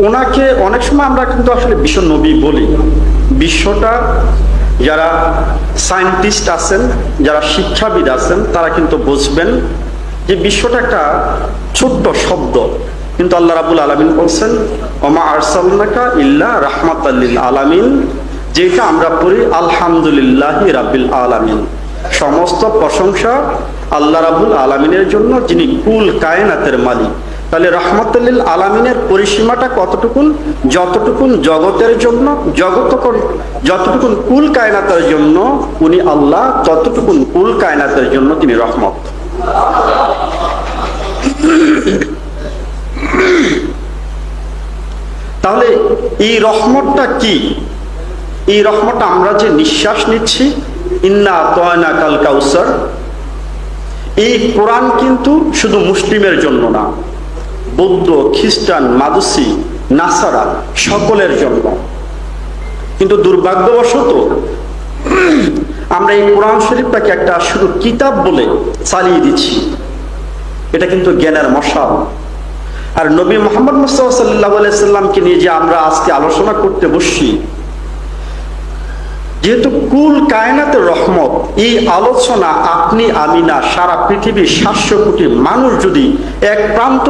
ওনাকে অনেক সময় আমরা কিন্তু আসলে বিশ্ব নবী বলি। বিশ্বটা যারা সায়েন্টিস্ট আছেন, যারা শিক্ষাবিদ আছেন, তারা কিন্তু বুঝবেন যে বিশ্বটা একটা ছোট্ট শব্দ, কিন্তু আল্লাহ রাব্বুল আলামিন বলছেন ওমা আরসালনাকা ইল্লা রাহমাতাল লিল আলামিন, যেটা আমরা পড়ি আলহামদুলিল্লাহি রাব্বিল আলামিন। সমস্ত প্রশংসা আল্লাহ রাব্বুল আলামিনের জন্য, যিনি কুল কায়নাতের মালিক। তাহলে রাহমাতুল লিল আলামিনের পরিসীমাটা কতটুকুন? যতটুকুন জগতের জন্য, যতটুকুন কুল কায়নাতের জন্য উনি আল্লাহ, ততটুকুন কুল কায়নাতের জন্য তিনি রহমত। তাহলে এই রহমতটা কি? এই রহমতটা আমরা যে নিঃশ্বাস নিচ্ছি, ইন্না আতায়না কাল কাউসার, এই কোরআন কিন্তু শুধু মুসলিমের জন্য না, বৌদ্ধ, খ্রিস্টান, মাদুসি, নাসারা সকলের জন্য। কিন্তু দুর্ভাগ্যবশত আমরা এই কোরআন শরীফটাকে একটা শুধু কিতাব বলে চালিয়ে দিচ্ছি। এটা কিন্তু জ্ঞানের মশাল। আর নবী মুহাম্মদ মুস্তাফা সাল্লাল্লাহু আলাইহি সাল্লামকে নিয়ে যে আমরা আজকে আলোচনা করতে বসছি, যেহেতু কুল কায়নাতের রহমত, এই আলোচনা আপনি আমি না, সারা পৃথিবীর 700 কোটি মানুষ যদি এক প্রান্ত